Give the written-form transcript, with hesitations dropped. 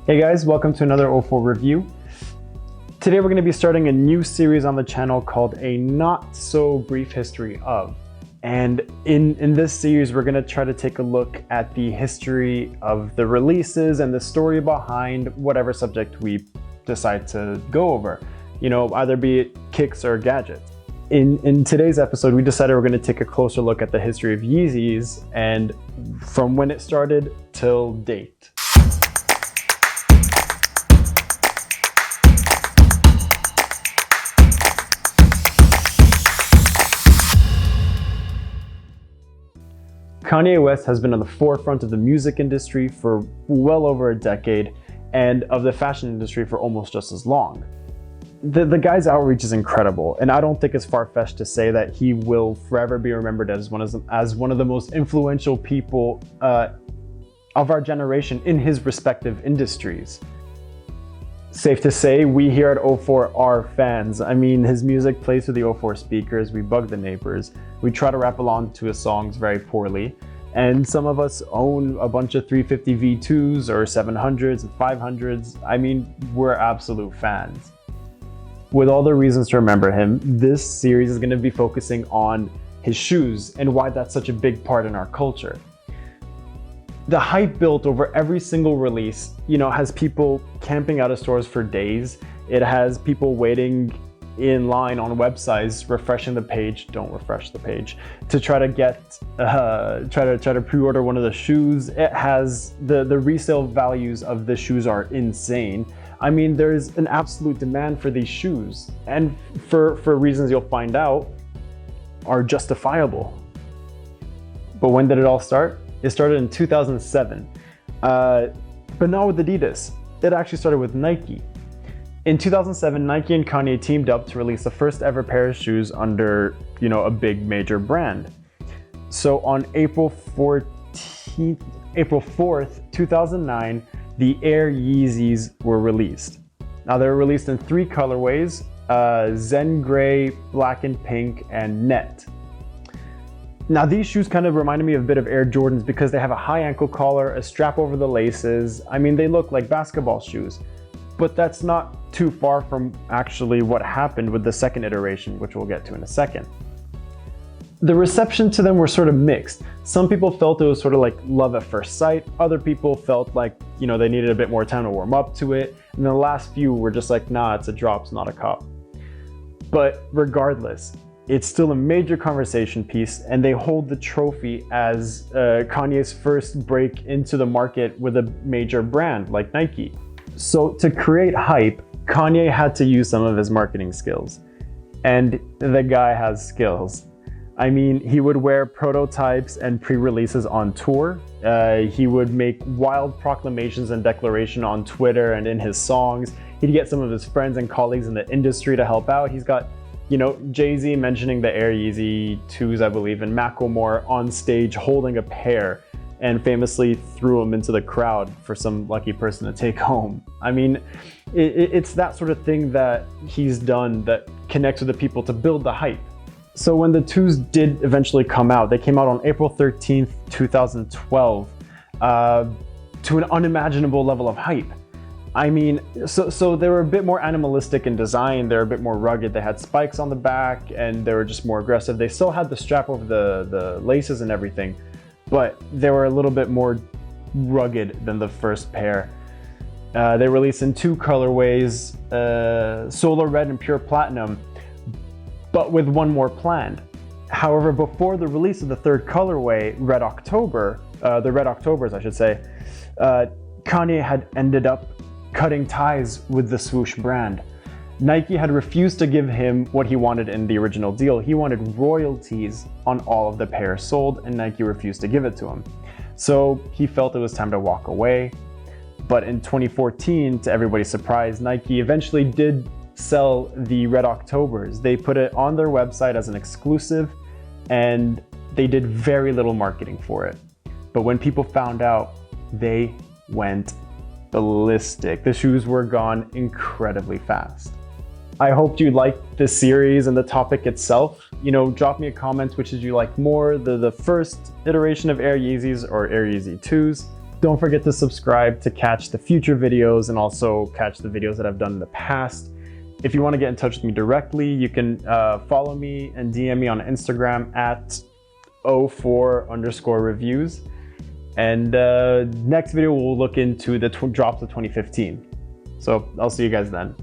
Hey guys, welcome to another O4 review. Today we're going to be starting a new series on the channel called A Not So Brief History Of. And in this series, we're going to try to take a look at the history of the releases and the story behind whatever subject we decide to go over. You know, either be it kicks or gadgets. In today's episode, we decided we're going to take a closer look at the history of Yeezys and from when it started till date. Kanye West has been on the forefront of the music industry for well over a decade and of the fashion industry for almost just as long. The guy's outreach is incredible, and I don't think it's far-fetched to say that he will forever be remembered as one of the most influential people of our generation in his respective industries. Safe to say, we here at O4 are fans. I mean, his music plays through the O4 speakers, we bug the neighbors, we try to rap along to his songs very poorly, and some of us own a bunch of 350 V2s or 700s and 500s. I mean, we're absolute fans. With all the reasons to remember him, this series is going to be focusing on his shoes and why that's such a big part in our culture. The hype built over every single release, has people camping out of stores for days. It has people waiting in line on websites, refreshing the page, don't refresh the page, to try to get, try to pre-order one of the shoes. It has, the resale values of the shoes are insane. I mean, there's an absolute demand for these shoes, and for reasons you'll find out are justifiable. But when did it all start? It started in 2007, but not with Adidas. It actually started with Nike. In 2007, Nike and Kanye teamed up to release the first ever pair of shoes under, a big major brand. So on April 4th, 2009, the Air Yeezys were released. Now they were released in 3 colorways, Zen Gray, Black and Pink, and Net. Now these shoes kind of reminded me of a bit of Air Jordans because they have a high ankle collar, a strap over the laces. I mean, they look like basketball shoes, but that's not too far from actually what happened with the second iteration, which we'll get to in a second. The reception to them were sort of mixed. Some people felt it was sort of like love at first sight. Other people felt like, they needed a bit more time to warm up to it. And the last few were just like, nah, it's a drop, it's not a cop. But regardless, it's still a major conversation piece, and they hold the trophy as Kanye's first break into the market with a major brand like Nike. So to create hype, Kanye had to use some of his marketing skills. And the guy has skills. I mean, he would wear prototypes and pre-releases on tour. He would make wild proclamations and declarations on Twitter and in his songs. He'd get some of his friends and colleagues in the industry to help out. He's got Jay-Z mentioning the Air Yeezy 2s, I believe, and Macklemore on stage holding a pair and famously threw them into the crowd for some lucky person to take home. I mean, it's that sort of thing that he's done that connects with the people to build the hype. So when the 2s did eventually come out, they came out on April 13th, 2012, to an unimaginable level of hype. I mean, so they were a bit more animalistic in design, they're a bit more rugged, they had spikes on the back, and they were just more aggressive. They still had the strap over the laces and everything, but they were a little bit more rugged than the first pair. They released in 2 colorways, Solar Red and Pure Platinum, but with one more planned. However, before the release of the 3rd colorway, Red October, the Red Octobers I should say, Kanye had ended up cutting ties with the swoosh brand. Nike had refused to give him what he wanted in the original deal. He wanted royalties on all of the pairs sold, and Nike refused to give it to him. So he felt it was time to walk away. But in 2014, to everybody's surprise, Nike eventually did sell the Red Octobers. They put it on their website as an exclusive, and they did very little marketing for it. But when people found out, they went ballistic. The shoes were gone incredibly fast. I hope you liked this series and the topic itself. Drop me a comment, which did you like more, the first iteration of Air Yeezys or Air Yeezy 2s? Don't forget to subscribe to catch the future videos and also catch the videos that I've done in the past. If you want to get in touch with me directly, you can follow me and DM me on Instagram at o4_reviews. And next video, we'll look into the drops of 2015. So I'll see you guys then.